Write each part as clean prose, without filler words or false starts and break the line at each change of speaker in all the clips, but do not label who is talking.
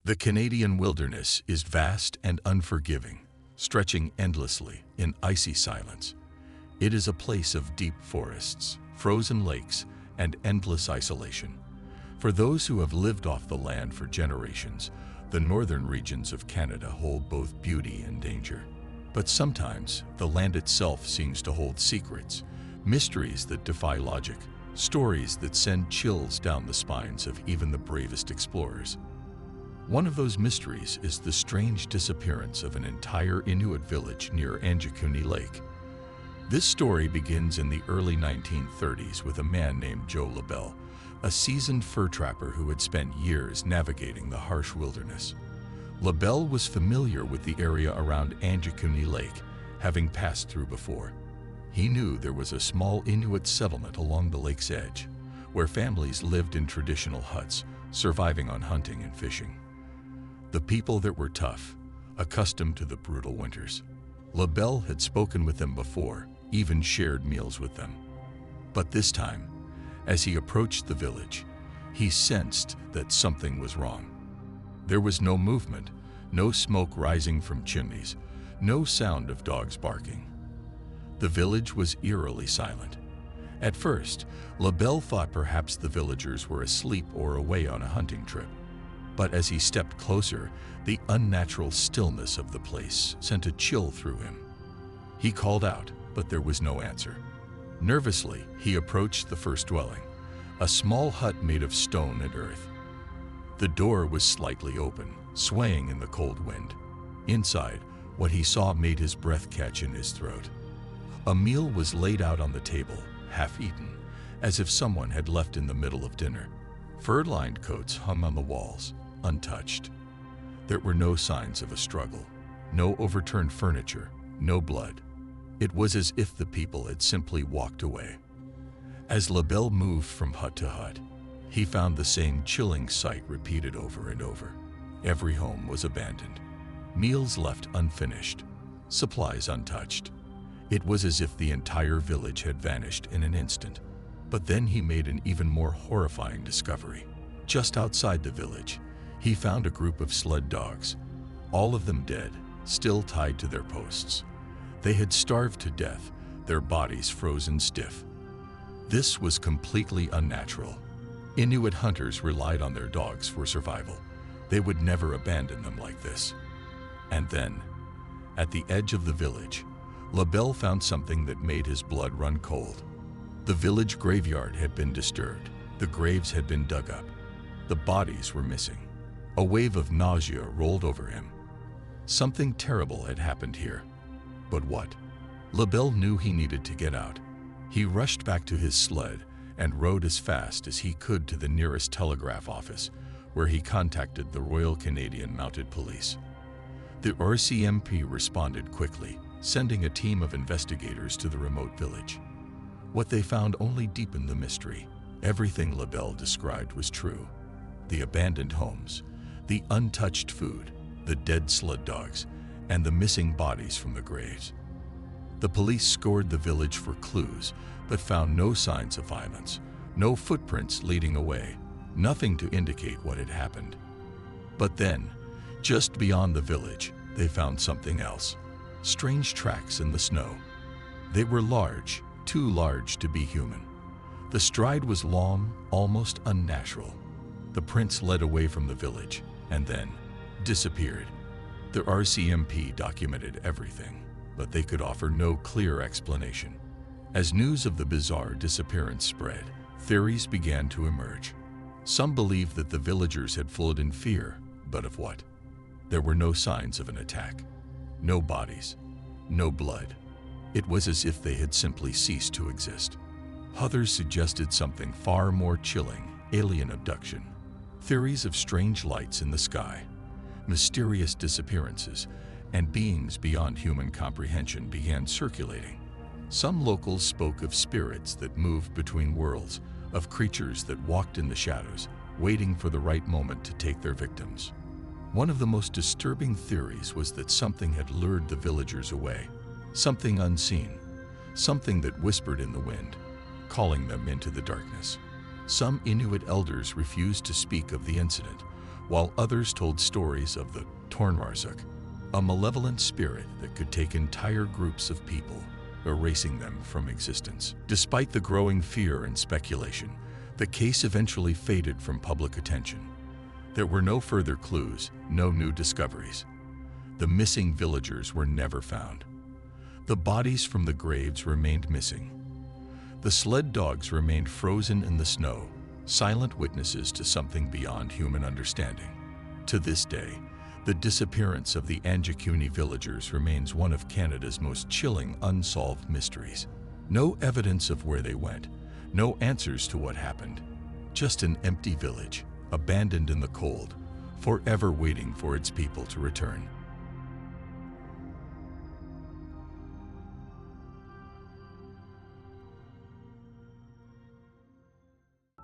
The Canadian wilderness is vast and unforgiving, stretching endlessly in icy silence. It is a place of deep forests, frozen lakes, and endless isolation. For those who have lived off the land for generations, the northern regions of Canada hold both beauty and danger. But sometimes, the land itself seems to hold secrets, mysteries that defy logic, stories that send chills down the spines of even the bravest explorers. One of those mysteries is the strange disappearance of an entire Inuit village near Anjikuni Lake. This story begins in the early 1930s with a man named Joe LaBelle, a seasoned fur trapper who had spent years navigating the harsh wilderness. LaBelle was familiar with the area around Anjikuni Lake, having passed through before. He knew there was a small Inuit settlement along the lake's edge, where families lived in traditional huts, surviving on hunting and fishing. The people that were tough, accustomed to the brutal winters. LaBelle had spoken with them before, even shared meals with them. But this time, as he approached the village, he sensed that something was wrong. There was no movement, no smoke rising from chimneys, no sound of dogs barking. The village was eerily silent. At first, LaBelle thought perhaps the villagers were asleep or away on a hunting trip. But as he stepped closer, the unnatural stillness of the place sent a chill through him. He called out, but there was no answer. Nervously, he approached the first dwelling, a small hut made of stone and earth. The door was slightly open, swaying in the cold wind. Inside, what he saw made his breath catch in his throat. A meal was laid out on the table, half-eaten, as if someone had left in the middle of dinner. Fur-lined coats hung on the walls, untouched. There were no signs of a struggle, no overturned furniture, no blood. It was as if the people had simply walked away. As LaBelle moved from hut to hut, he found the same chilling sight repeated over and over. Every home was abandoned, meals left unfinished, supplies untouched. It was as if the entire village had vanished in an instant. But then he made an even more horrifying discovery. Just outside the village, he found a group of sled dogs, all of them dead, still tied to their posts. They had starved to death, their bodies frozen stiff. This was completely unnatural. Inuit hunters relied on their dogs for survival. They would never abandon them like this. And then, at the edge of the village, LaBelle found something that made his blood run cold. The village graveyard had been disturbed. The graves had been dug up. The bodies were missing. A wave of nausea rolled over him. Something terrible had happened here. But what? LaBelle knew he needed to get out. He rushed back to his sled and rode as fast as he could to the nearest telegraph office, where he contacted the Royal Canadian Mounted Police. The RCMP responded quickly, sending a team of investigators to the remote village. What they found only deepened the mystery. Everything LaBelle described was true. The abandoned homes, the untouched food, the dead sled dogs, and the missing bodies from the graves. The police scoured the village for clues, but found no signs of violence, no footprints leading away, nothing to indicate what had happened. But then, just beyond the village, they found something else. Strange tracks in the snow. They were large, too large to be human. The stride was long, almost unnatural. The prints led away from the village, and then disappeared. The RCMP documented everything, but they could offer no clear explanation. As news of the bizarre disappearance spread, theories began to emerge. Some believed that the villagers had fled in fear, but of what? There were no signs of an attack. No bodies, no blood. It was as if they had simply ceased to exist. Others suggested something far more chilling: alien abduction. Theories of strange lights in the sky, mysterious disappearances, and beings beyond human comprehension began circulating. Some locals spoke of spirits that moved between worlds, of creatures that walked in the shadows, waiting for the right moment to take their victims. One of the most disturbing theories was that something had lured the villagers away, something unseen, something that whispered in the wind, calling them into the darkness. Some Inuit elders refused to speak of the incident, while others told stories of the Tornmarsuk, a malevolent spirit that could take entire groups of people, erasing them from existence. Despite the growing fear and speculation, the case eventually faded from public attention. There were no further clues, no new discoveries. The missing villagers were never found. The bodies from the graves remained missing. The sled dogs remained frozen in the snow, silent witnesses to something beyond human understanding. To this day, the disappearance of the Anjakuni villagers remains one of Canada's most chilling unsolved mysteries. No evidence of where they went, no answers to what happened. Just an empty village, abandoned in the cold, forever waiting for its people to return.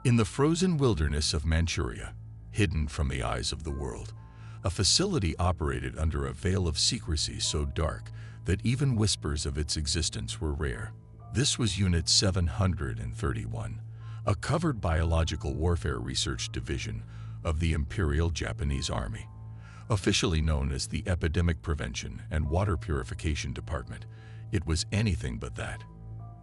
In the frozen wilderness of Manchuria, hidden from the eyes of the world, a facility operated under a veil of secrecy so dark that even whispers of its existence were rare. This was Unit 731, a covered biological warfare research division of the Imperial Japanese Army. Officially known as the Epidemic Prevention and Water Purification Department, it was anything but that.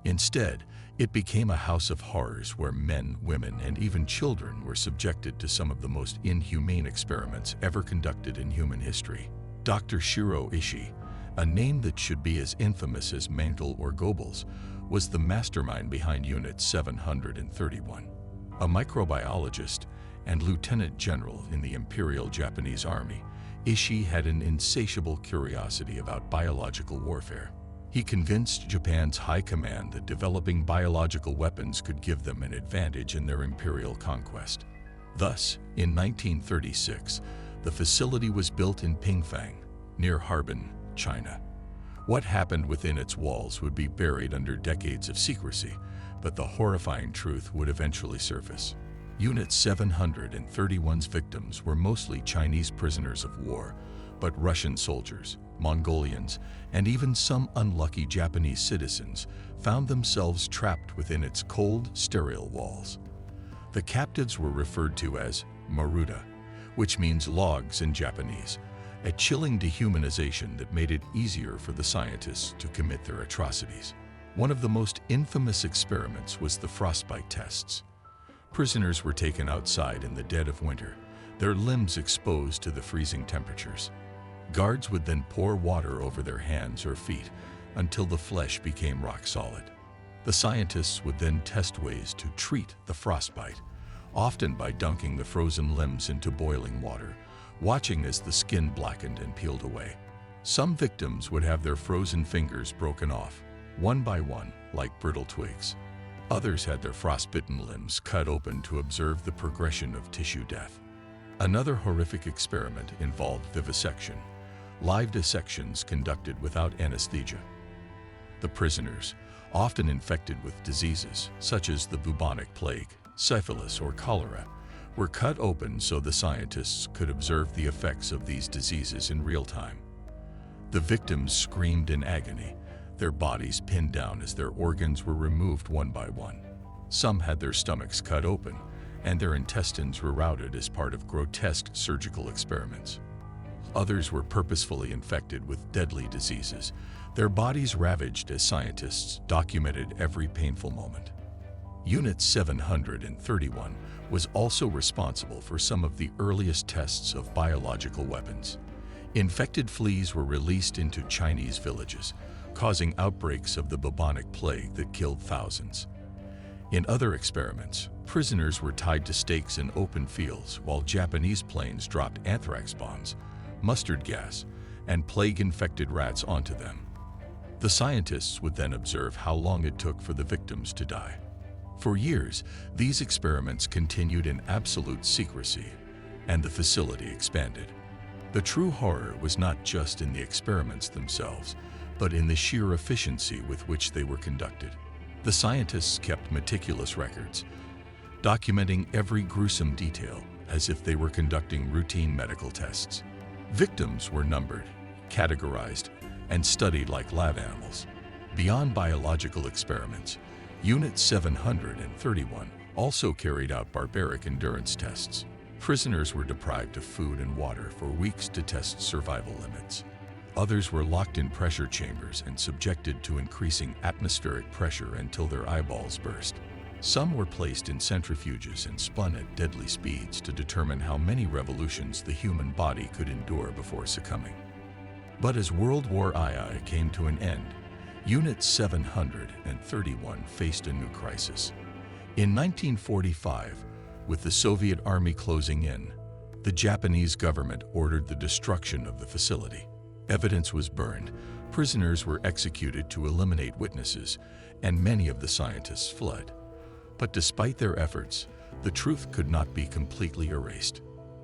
Instead, it became a house of horrors where men, women, and even children were subjected to some of the most inhumane experiments ever conducted in human history. Dr. Shiro Ishii, a name that should be as infamous as Mengele or Goebbels, was the mastermind behind Unit 731. A microbiologist and lieutenant general in the Imperial Japanese Army, Ishii had an insatiable curiosity about biological warfare. He convinced Japan's high command that developing biological weapons could give them an advantage in their imperial conquest. Thus, in 1936, the facility was built in Pingfang, near Harbin, China. What happened within its walls would be buried under decades of secrecy, but the horrifying truth would eventually surface. Unit 731's victims were mostly Chinese prisoners of war, but Russian soldiers, Mongolians, and even some unlucky Japanese citizens found themselves trapped within its cold, sterile walls. The captives were referred to as Maruda, which means logs in Japanese, a chilling dehumanization that made it easier for the scientists to commit their atrocities. One of the most infamous experiments was the frostbite tests. Prisoners were taken outside in the dead of winter, their limbs exposed to the freezing temperatures. Guards would then pour water over their hands or feet until the flesh became rock solid. The scientists would then test ways to treat the frostbite, often by dunking the frozen limbs into boiling water, watching as the skin blackened and peeled away. Some victims would have their frozen fingers broken off, one by one, like brittle twigs. Others had their frostbitten limbs cut open to observe the progression of tissue death. Another horrific experiment involved vivisection, live dissections conducted without anesthesia. The prisoners, often infected with diseases such as the bubonic plague, syphilis, or cholera, were cut open so the scientists could observe the effects of these diseases in real time. The victims screamed in agony, their bodies pinned down as their organs were removed one by one. Some had their stomachs cut open, and their intestines rerouted as part of grotesque surgical experiments. Others were purposefully infected with deadly diseases, their bodies ravaged as scientists documented every painful moment. Unit 731 was also responsible for some of the earliest tests of biological weapons. Infected fleas were released into Chinese villages, causing outbreaks of the bubonic plague that killed thousands. In other experiments, prisoners were tied to stakes in open fields while Japanese planes dropped anthrax bombs, mustard gas, and plague-infected rats onto them. The scientists would then observe how long it took for the victims to die. For years, these experiments continued in absolute secrecy, and the facility expanded. The true horror was not just in the experiments themselves, but in the sheer efficiency with which they were conducted. The scientists kept meticulous records, documenting every gruesome detail as if they were conducting routine medical tests. Victims were numbered, categorized, and studied like lab animals. Beyond biological experiments, Unit 731 also carried out barbaric endurance tests. Prisoners were deprived of food and water for weeks to test survival limits. Others were locked in pressure chambers and subjected to increasing atmospheric pressure until their eyeballs burst. Some were placed in centrifuges and spun at deadly speeds to determine how many revolutions the human body could endure before succumbing. But as World War II came to an end, Unit 731 faced a new crisis. In 1945, with the Soviet army closing in, the Japanese government ordered the destruction of the facility. Evidence was burned, prisoners were executed to eliminate witnesses, and many of the scientists fled. But despite their efforts, the truth could not be completely erased.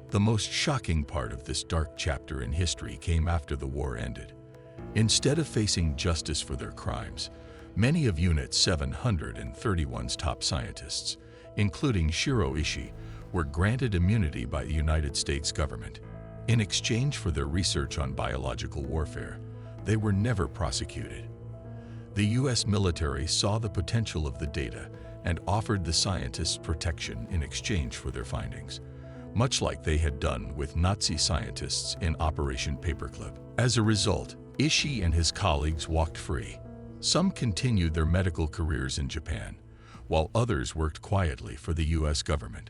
The most shocking part of this dark chapter in history came after the war ended. Instead of facing justice for their crimes, many of Unit 731's top scientists, including Shiro Ishii, were granted immunity by the United States government. In exchange for their research on biological warfare, they were never prosecuted. The U.S. military saw the potential of the data and offered the scientists protection in exchange for their findings, much like they had done with Nazi scientists in Operation Paperclip. As a result, Ishii and his colleagues walked free. Some continued their medical careers in Japan, while others worked quietly for the U.S. government.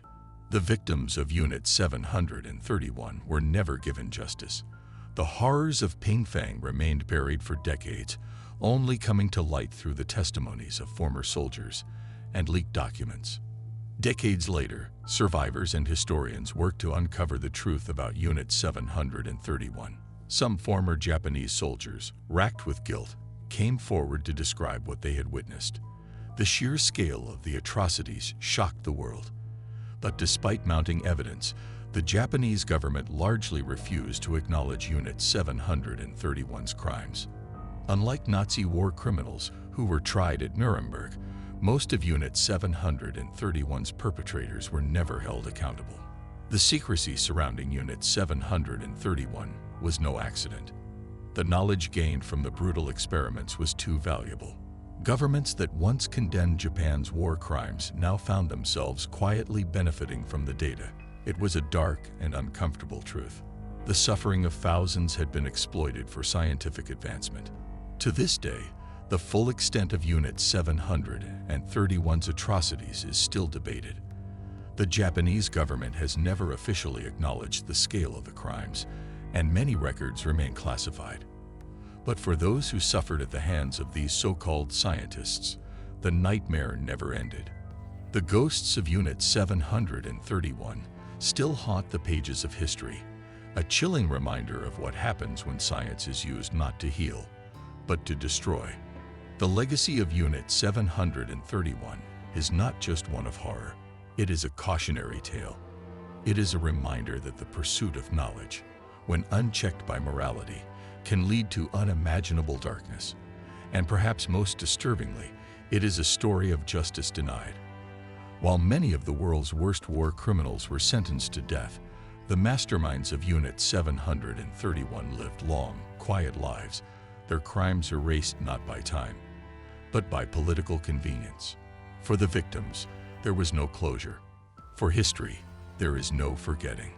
The victims of Unit 731 were never given justice. The horrors of Pingfang remained buried for decades, only coming to light through the testimonies of former soldiers and leaked documents. Decades later, survivors and historians worked to uncover the truth about Unit 731. Some former Japanese soldiers, racked with guilt, came forward to describe what they had witnessed. The sheer scale of the atrocities shocked the world. But despite mounting evidence, the Japanese government largely refused to acknowledge Unit 731's crimes. Unlike Nazi war criminals who were tried at Nuremberg, most of Unit 731's perpetrators were never held accountable. The secrecy surrounding Unit 731 was no accident. The knowledge gained from the brutal experiments was too valuable. Governments that once condemned Japan's war crimes now found themselves quietly benefiting from the data. It was a dark and uncomfortable truth. The suffering of thousands had been exploited for scientific advancement. To this day, the full extent of Unit 731's atrocities is still debated. The Japanese government has never officially acknowledged the scale of the crimes, and many records remain classified. But for those who suffered at the hands of these so-called scientists, the nightmare never ended. The ghosts of Unit 731 still haunt the pages of history, a chilling reminder of what happens when science is used not to heal, but to destroy. The legacy of Unit 731 is not just one of horror. It is a cautionary tale. It is a reminder that the pursuit of knowledge, when unchecked by morality, can lead to unimaginable darkness. And perhaps most disturbingly, it is a story of justice denied. While many of the world's worst war criminals were sentenced to death, the masterminds of Unit 731 lived long, quiet lives, their crimes erased not by time, but by political convenience. For the victims, there was no closure. For history, there is no forgetting.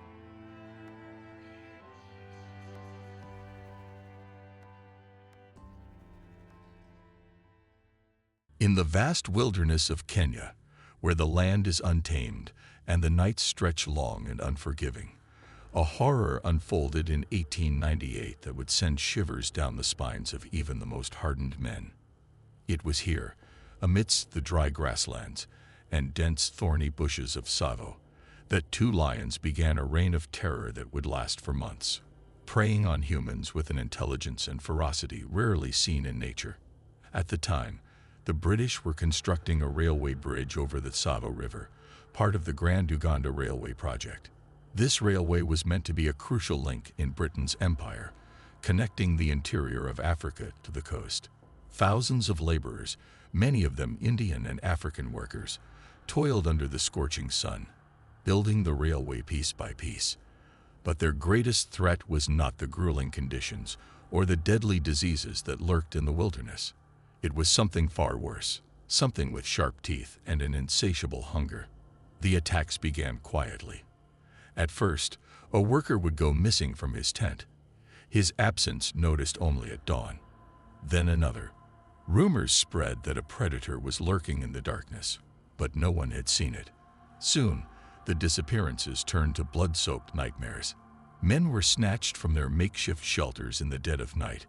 In the vast wilderness of Kenya, where the land is untamed and the nights stretch long and unforgiving, a horror unfolded in 1898 that would send shivers down the spines of even the most hardened men. It was here, amidst the dry grasslands and dense thorny bushes of Savo, that two lions began a reign of terror that would last for months, preying on humans with an intelligence and ferocity rarely seen in nature. At the time, the British were constructing a railway bridge over the Savo River, part of the Grand Uganda Railway project. This railway was meant to be a crucial link in Britain's empire, connecting the interior of Africa to the coast. Thousands of laborers, many of them Indian and African workers, toiled under the scorching sun, building the railway piece by piece. But their greatest threat was not the grueling conditions or the deadly diseases that lurked in the wilderness. It was something far worse, something with sharp teeth and an insatiable hunger. The attacks began quietly. At first, a worker would go missing from his tent, his absence noticed only at dawn. Then another. Rumors spread that a predator was lurking in the darkness, but no one had seen it. Soon, the disappearances turned to blood-soaked nightmares. Men were snatched from their makeshift shelters in the dead of night,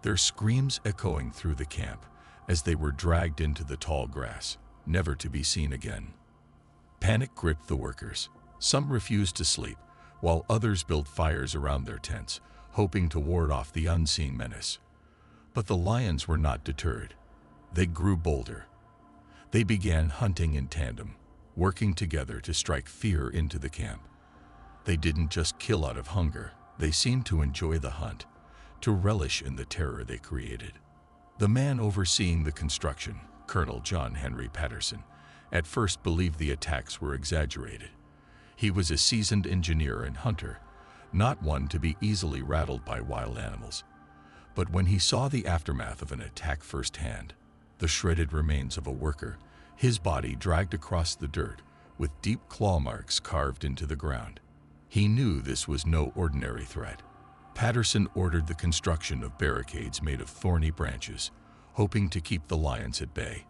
their screams echoing through the camp as they were dragged into the tall grass, never to be seen again. Panic gripped the workers. Some refused to sleep, while others built fires around their tents, hoping to ward off the unseen menace. But the lions were not deterred. They grew bolder. They began hunting in tandem, working together to strike fear into the camp. They didn't just kill out of hunger, they seemed to enjoy the hunt, to relish in the terror they created. The man overseeing the construction, Colonel John Henry Patterson, at first believed the attacks were exaggerated. He was a seasoned engineer and hunter, not one to be easily rattled by wild animals. But when he saw the aftermath of an attack firsthand, the shredded remains of a worker, his body dragged across the dirt with deep claw marks carved into the ground, he knew this was no ordinary threat. Patterson ordered the construction of barricades made of thorny branches, hoping to keep the lions at bay.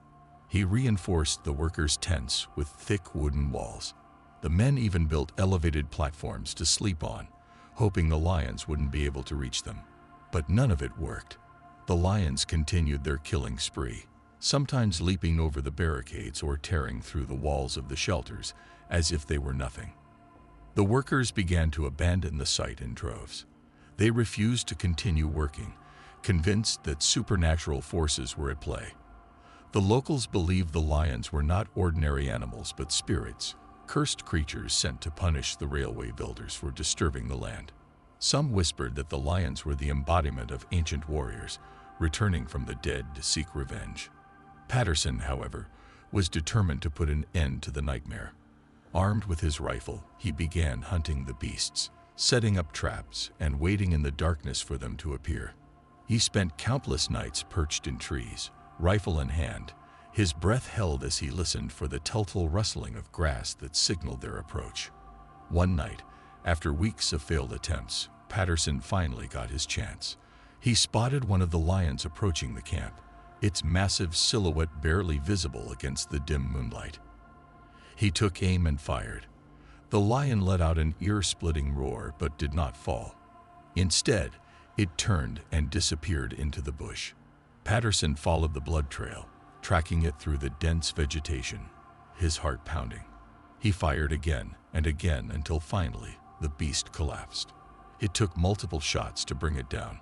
He reinforced the workers' tents with thick wooden walls. The men even built elevated platforms to sleep on, hoping the lions wouldn't be able to reach them. But none of it worked. The lions continued their killing spree, sometimes leaping over the barricades or tearing through the walls of the shelters as if they were nothing. The workers began to abandon the site in droves. They refused to continue working, convinced that supernatural forces were at play. The locals believed the lions were not ordinary animals but spirits, cursed creatures sent to punish the railway builders for disturbing the land. Some whispered that the lions were the embodiment of ancient warriors, returning from the dead to seek revenge. Patterson, however, was determined to put an end to the nightmare. Armed with his rifle, he began hunting the beasts, setting up traps and waiting in the darkness for them to appear. He spent countless nights perched in trees, rifle in hand, his breath held as he listened for the telltale rustling of grass that signaled their approach. One night, after weeks of failed attempts, Patterson finally got his chance. He spotted one of the lions approaching the camp, its massive silhouette barely visible against the dim moonlight. He took aim and fired. The lion let out an ear-splitting roar but did not fall. Instead, it turned and disappeared into the bush. Patterson followed the blood trail, tracking it through the dense vegetation, his heart pounding. He fired again and again until finally the beast collapsed. It took multiple shots to bring it down,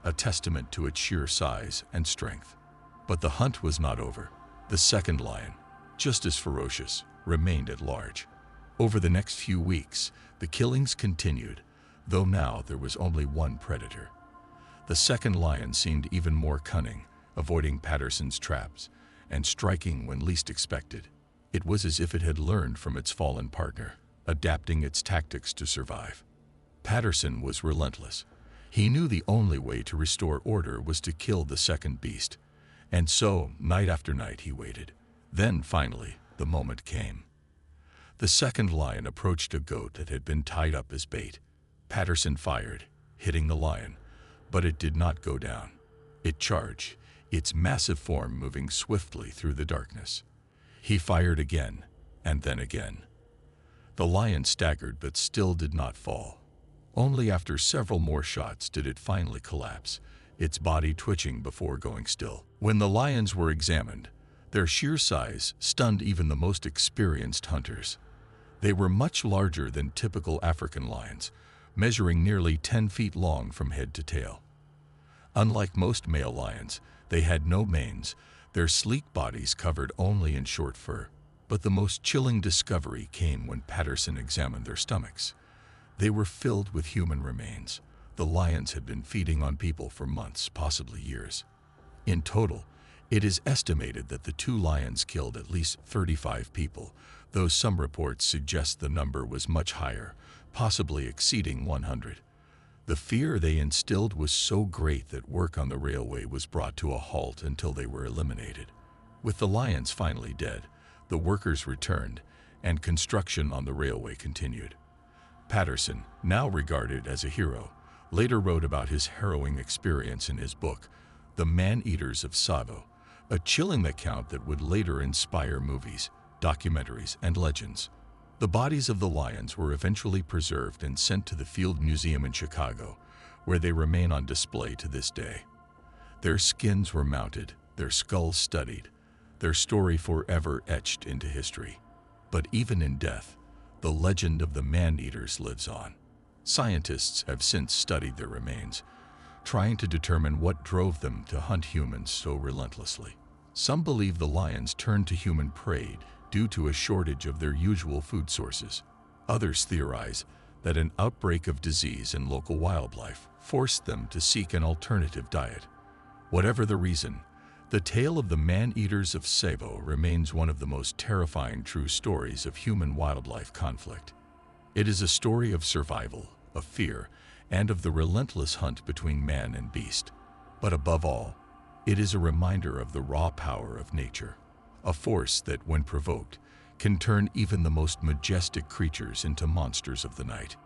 a testament to its sheer size and strength. But the hunt was not over. The second lion, just as ferocious, remained at large. Over the next few weeks, the killings continued, though now there was only one predator. The second lion seemed even more cunning, avoiding Patterson's traps and striking when least expected. It was as if it had learned from its fallen partner, adapting its tactics to survive. Patterson was relentless. He knew the only way to restore order was to kill the second beast, and so, night after night, he waited. Then, finally, the moment came. The second lion approached a goat that had been tied up as bait. Patterson fired, hitting the lion, but it did not go down. It charged, its massive form moving swiftly through the darkness. He fired again, and then again. The lion staggered but still did not fall. Only after several more shots did it finally collapse, its body twitching before going still. When the lions were examined, their sheer size stunned even the most experienced hunters. They were much larger than typical African lions, measuring nearly 10 feet long from head to tail. Unlike most male lions, they had no manes, their sleek bodies covered only in short fur. But the most chilling discovery came when Patterson examined their stomachs. They were filled with human remains. The lions had been feeding on people for months, possibly years. In total, it is estimated that the two lions killed at least 35 people, though some reports suggest the number was much higher, possibly exceeding 100. The fear they instilled was so great that work on the railway was brought to a halt until they were eliminated. With the lions finally dead, the workers returned, and construction on the railway continued. Patterson, now regarded as a hero, later wrote about his harrowing experience in his book, The Man-Eaters of Tsavo, a chilling account that would later inspire movies, documentaries, and legends. The bodies of the lions were eventually preserved and sent to the Field Museum in Chicago, where they remain on display to this day. Their skins were mounted, their skulls studied, their story forever etched into history. But even in death, the legend of the man-eaters lives on. Scientists have since studied their remains, trying to determine what drove them to hunt humans so relentlessly. Some believe the lions turned to human prey due to a shortage of their usual food sources. Others theorize that an outbreak of disease in local wildlife forced them to seek an alternative diet. Whatever the reason, the tale of the man-eaters of Tsavo remains one of the most terrifying true stories of human-wildlife conflict. It is a story of survival, of fear, and of the relentless hunt between man and beast. But above all, it is a reminder of the raw power of nature, a force that, when provoked, can turn even the most majestic creatures into monsters of the night.